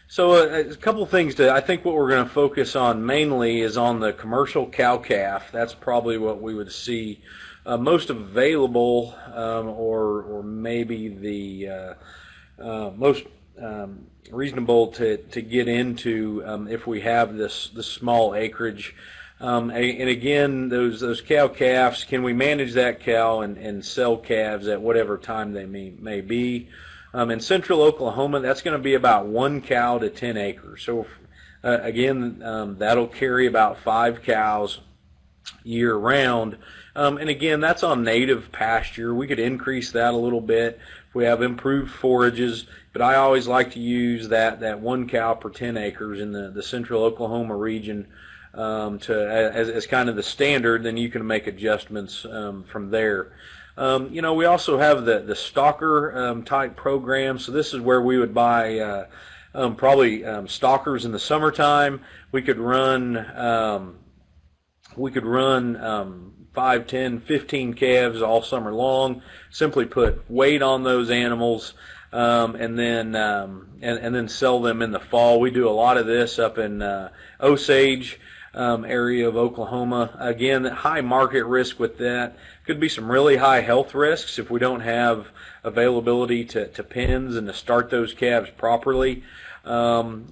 So a couple things I think what we're going to focus on mainly is on the commercial cow-calf. That's probably what we would see most available, or maybe the most reasonable to get into if we have this small acreage. And again, those cow calves, can we manage that cow and sell calves at whatever time they may be? In central Oklahoma, that's going to be about 1 cow to 10 acres. So again, that'll carry about 5 cows year round. And again, that's on native pasture. We could increase that a little bit if we have improved forages, but I always like to use that 1 cow per 10 acres in the central Oklahoma region as kind of the standard. Then you can make adjustments from there. We also have the stalker type program. So this is where we would buy probably stalkers in the summertime. We could run 5, 10, 15 calves all summer long. Simply put weight on those animals, and then sell them in the fall. We do a lot of this up in Osage area of Oklahoma. Again, high market risk with that. Could be some really high health risks if we don't have availability to pens and to start those calves properly. There's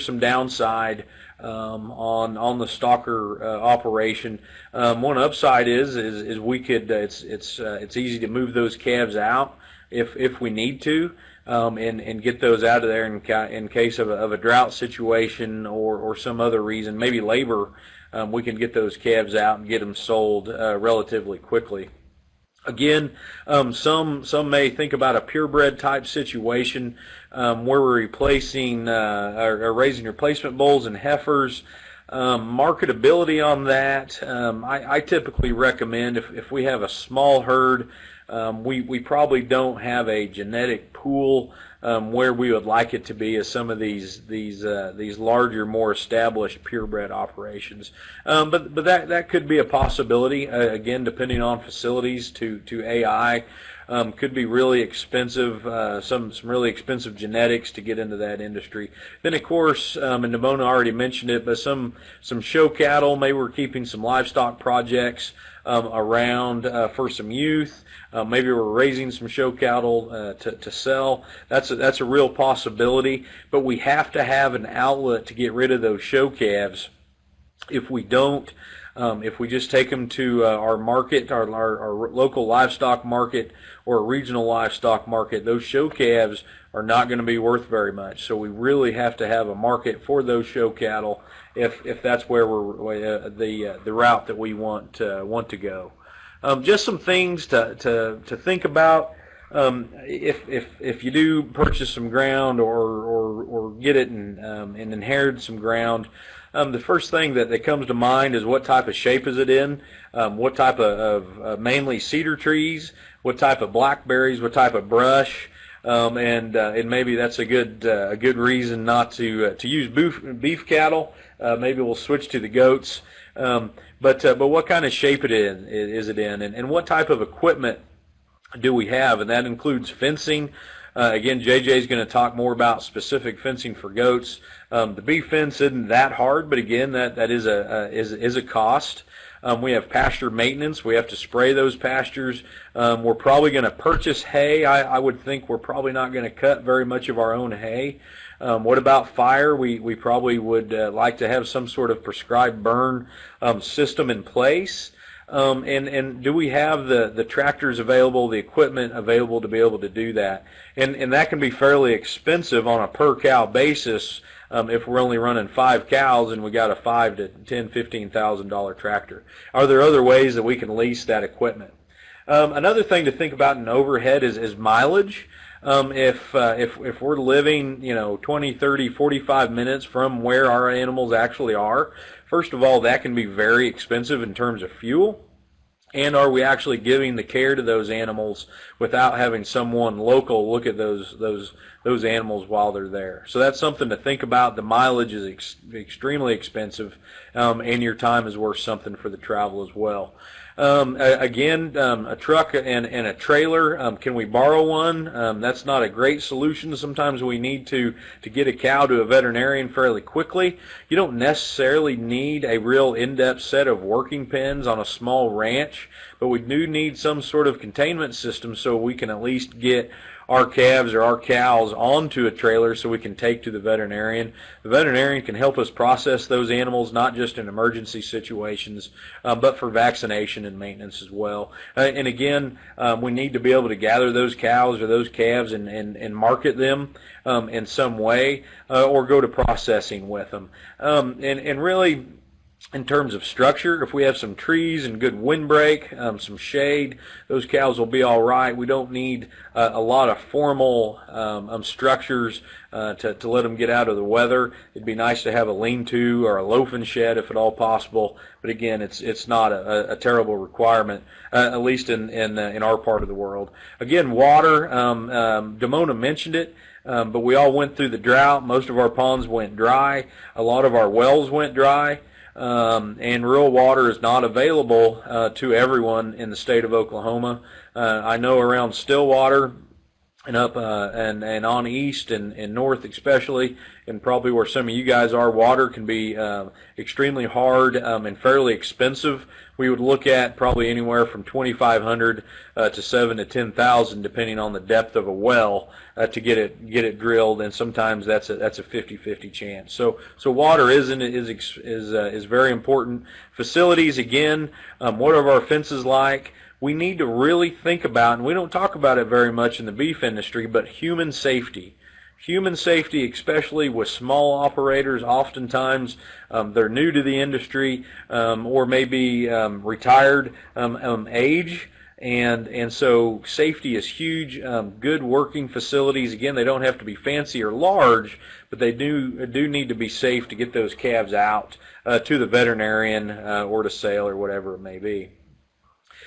some downside on the stalker operation. One upside is we could it's easy to move those calves out if we need to, and get those out of there in case of a drought situation or some other reason, maybe labor. We can get those calves out and get them sold relatively quickly. Again, some may think about a purebred type situation where we're replacing or raising replacement bulls and heifers. Marketability on that, I typically recommend if we have a small herd, we probably don't have a genetic pool where we would like it to be as some of these larger, more established purebred operations. But that could be a possibility. Again, depending on facilities to AI, could be really expensive. Some really expensive genetics to get into that industry. Then of course, and Nimona already mentioned it, but some show cattle. Maybe we're keeping some livestock projects around for some youth. Maybe we're raising some show cattle to sell. That's a real possibility, but we have to have an outlet to get rid of those show calves. If we don't, if we just take them to our market, our local livestock market or a regional livestock market, those show calves are not going to be worth very much. So we really have to have a market for those show cattle if that's where we're the route that we want to go. Just some things to think about. If you do purchase some ground or get it and inherit some ground, the first thing that comes to mind is what type of shape is it in, what type of mainly cedar trees, what type of blackberries, what type of brush, and maybe that's a good reason not to use beef cattle. Maybe we'll switch to the goats. But what kind of shape is it in, and what type of equipment do we have? And that includes fencing. Again, JJ is going to talk more about specific fencing for goats. The beef fence isn't that hard, but again, that is a cost. We have pasture maintenance. We have to spray those pastures. We're probably going to purchase hay. I would think we're probably not going to cut very much of our own hay. What about fire? We probably would like to have some sort of prescribed burn system in place. And do we have the tractors available, the equipment available to be able to do that? And that can be fairly expensive on a per cow basis if we're only running 5 cows and we got a $5,000 to $10,000, $15,000 tractor. Are there other ways that we can lease that equipment? Another thing to think about in overhead is mileage. If we're living 20, 30, 45 minutes from where our animals actually are, first of all, that can be very expensive in terms of fuel. And are we actually giving the care to those animals without having someone local look at those those animals while they're there. So that's something to think about. The mileage is extremely expensive, and your time is worth something for the travel as well. Again, a truck and a trailer, can we borrow one? That's not a great solution. Sometimes we need to get a cow to a veterinarian fairly quickly. You don't necessarily need a real in-depth set of working pens on a small ranch, but we do need some sort of containment system so we can at least get our calves or our cows onto a trailer so we can take to the veterinarian. The veterinarian can help us process those animals, not just in emergency situations, but for vaccination and maintenance as well. And again, we need to be able to gather those cows or those calves and market them in some way, or go to processing with them. And really, in terms of structure, if we have some trees and good windbreak, some shade, those cows will be all right. We don't need a lot of formal structures to let them get out of the weather. It'd be nice to have a lean-to or a loafing shed if at all possible. But again, it's not a terrible requirement, at least in our part of the world. Again, water. Damona mentioned it. But we all went through the drought. Most of our ponds went dry. A lot of our wells went dry. And rural water is not available to everyone in the state of Oklahoma. I know around Stillwater and up and on east and north especially, and probably where some of you guys are, water can be extremely hard and fairly expensive. We would look at probably anywhere from $2,500 to $7,000 to $10,000, depending on the depth of a well, to get it drilled, and sometimes that's a 50-50 chance. So water is very important. Facilities, again, what are our fences like? We need to really think about, and we don't talk about it very much in the beef industry, but human safety. Human safety, especially with small operators, oftentimes they're new to the industry or maybe retired age, and so safety is huge. Good working facilities, again, they don't have to be fancy or large, but they do need to be safe to get those calves out to the veterinarian or to sale or whatever it may be.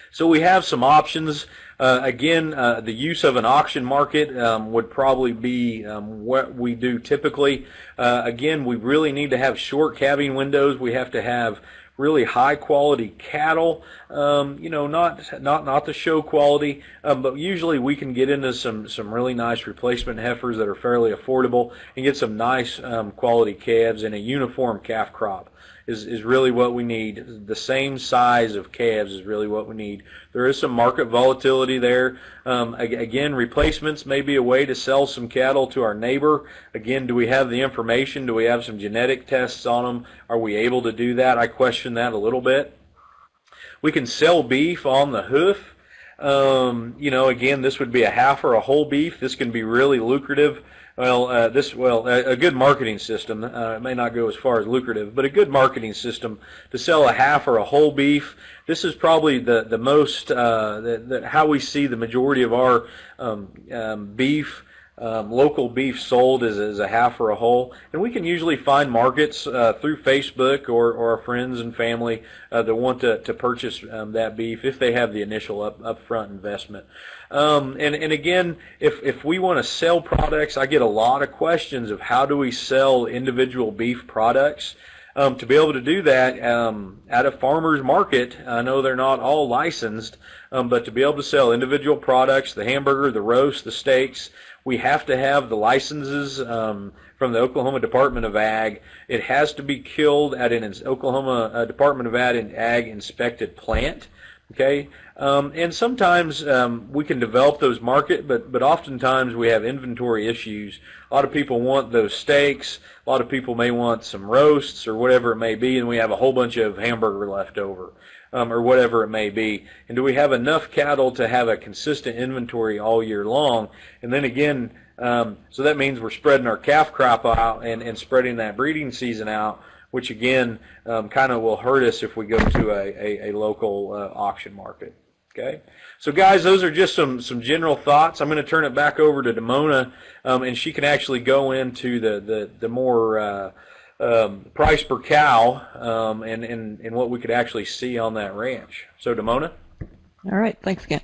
So we have some options. Again, the use of an auction market would probably be what we do typically. Again, we really need to have short calving windows. We have to have really high quality cattle, not the show quality, but usually we can get into some really nice replacement heifers that are fairly affordable and get some nice quality calves, and a uniform calf crop is really what we need. The same size of calves is really what we need. There is some market volatility there. Again, replacements may be a way to sell some cattle to our neighbor. Again, do we have the information? Do we have some genetic tests on them? Are we able to do that? I question that a little bit. We can sell beef on the hoof. Again, this would be a half or a whole beef. This can be really lucrative. A good marketing system, it may not go as far as lucrative, but a good marketing system to sell a half or a whole beef. This is probably the most, how we see the majority of our beef, local beef sold is a half or a whole. And we can usually find markets through Facebook or our friends and family that want to purchase that beef if they have the initial upfront investment. And again, if we want to sell products, I get a lot of questions of how do we sell individual beef products. To be able to do that at a farmer's market, I know they're not all licensed, but to be able to sell individual products, the hamburger, the roast, the steaks, we have to have the licenses from the Oklahoma Department of Ag. It has to be killed at an Oklahoma Department of Ag inspected plant. Okay, and sometimes we can develop those market, but oftentimes we have inventory issues. A lot of people want those steaks. A lot of people may want some roasts or whatever it may be, and we have a whole bunch of hamburger left over, or whatever it may be. And do we have enough cattle to have a consistent inventory all year long? And then again, so that means we're spreading our calf crop out and spreading that breeding season out, which again kind of will hurt us if we go to a local auction market. Okay, so guys, those are just some general thoughts. I'm going to turn it back over to Damona, and she can actually go into the more price per cow and what we could actually see on that ranch. So Damona. All right, thanks again.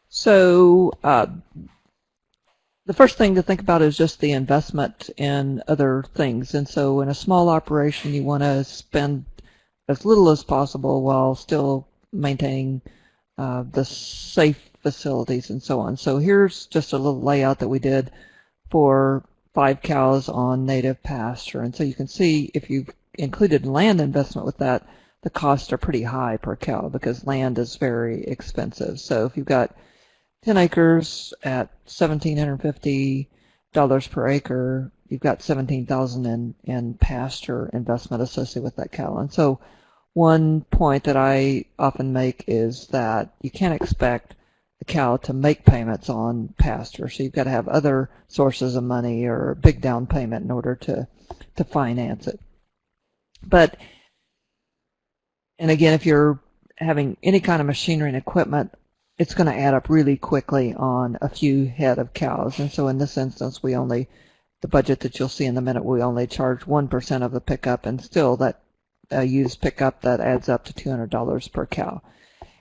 So the first thing to think about is just the investment in other things. And so in a small operation, you want to spend as little as possible while still maintaining the safe facilities and so on. So here's just a little layout that we did for 5 cows on native pasture. And so you can see if you've included land investment with that, the costs are pretty high per cow because land is very expensive. So if you've got 10 acres at $1,750 per acre, you've got $17,000 in pasture investment associated with that cow. And so one point that I often make is that you can't expect the cow to make payments on pasture. So you've got to have other sources of money or a big down payment in order to finance it. But, and again, if you're having any kind of machinery and equipment, it's going to add up really quickly on a few head of cows. And so in this instance, the budget that you'll see in a minute, we only charge 1% of the pickup, and still that used pickup, that adds up to $200 per cow.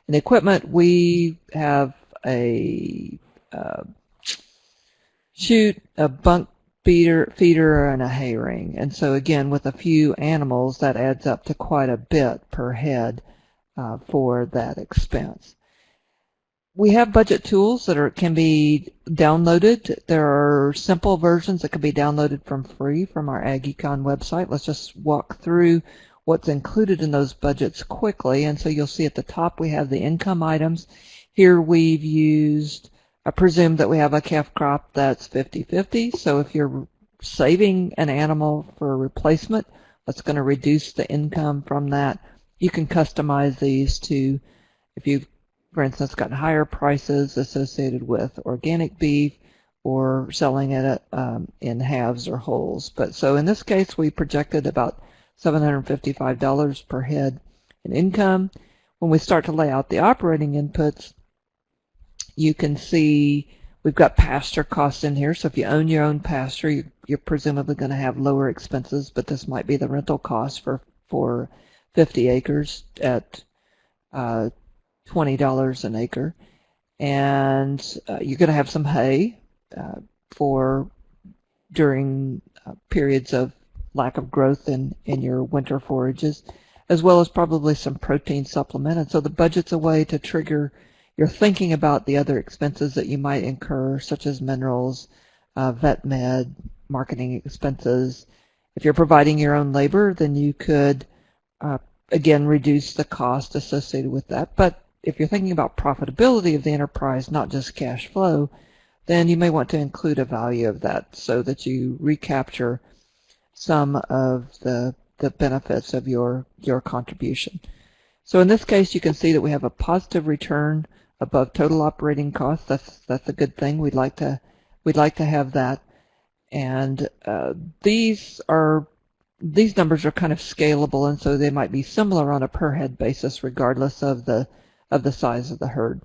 In the equipment, we have a chute, a bunk feeder, and a hay ring. And so again, with a few animals, that adds up to quite a bit per head for that expense. We have budget tools that can be downloaded. There are simple versions that can be downloaded from free from our AgEcon website. Let's just walk through what's included in those budgets quickly. And so you'll see at the top we have the income items. Here we've presumed that we have a calf crop that's 50-50. So if you're saving an animal for a replacement, that's going to reduce the income from that. You can customize these to, if you've, for instance, got higher prices associated with organic beef or selling it in halves or wholes. But so in this case, we projected about $755 per head in income. When we start to lay out the operating inputs, you can see we've got pasture costs in here. So if you own your own pasture, you're presumably going to have lower expenses, but this might be the rental cost for 50 acres at $20 an acre. And you're going to have some hay during periods of lack of growth in your winter forages, as well as probably some protein supplement. And so the budget's a way to trigger your thinking about the other expenses that you might incur, such as minerals, vet med, marketing expenses. If you're providing your own labor, then you could, again, reduce the cost associated with that. But if you're thinking about profitability of the enterprise, not just cash flow, then you may want to include a value of that so that you recapture some of the benefits of your contribution. So in this case, you can see that we have a positive return above total operating costs. That's a good thing. We'd like to have that. And these numbers are kind of scalable, and so they might be similar on a per head basis, regardless of the size of the herd.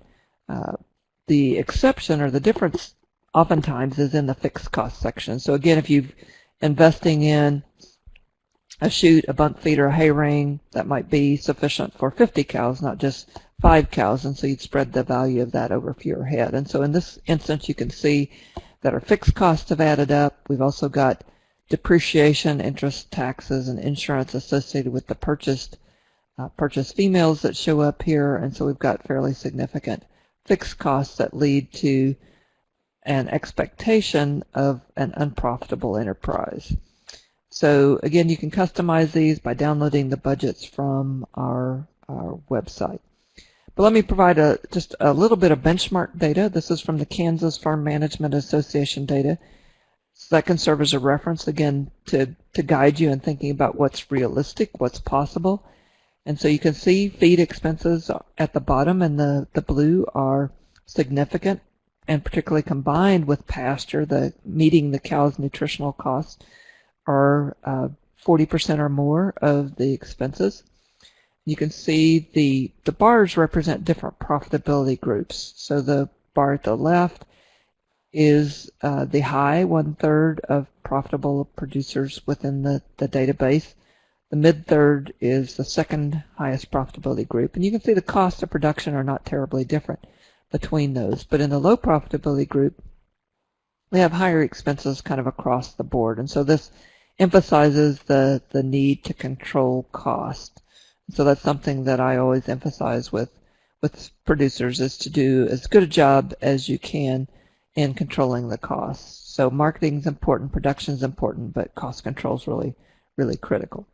The exception or the difference oftentimes is in the fixed cost section. So again, if you're investing in a chute, a bunk feeder, a hay ring, that might be sufficient for 50 cows, not just 5 cows, and so you'd spread the value of that over fewer head. And so in this instance, you can see that our fixed costs have added up. We've also got depreciation, interest, taxes, and insurance associated with the purchased females that show up here, and so we've got fairly significant fixed costs that lead to an expectation of an unprofitable enterprise. So again, you can customize these by downloading the budgets from our website. But let me provide just a little bit of benchmark data. This is from the Kansas Farm Management Association data. So that can serve as a reference, again, to guide you in thinking about what's realistic, what's possible. And so you can see feed expenses at the bottom in the blue are significant, and particularly combined with pasture, meeting the cow's nutritional costs are 40% or more of the expenses. You can see the bars represent different profitability groups. So the bar at the left is the high, 1/3 of profitable producers within the database. The mid-third is the second highest profitability group. And you can see the costs of production are not terribly different between those. But in the low profitability group, we have higher expenses kind of across the board. And so this emphasizes the need to control cost. So that's something that I always emphasize with producers, is to do as good a job as you can in controlling the costs. So marketing is important, production is important, but cost control is really, really critical.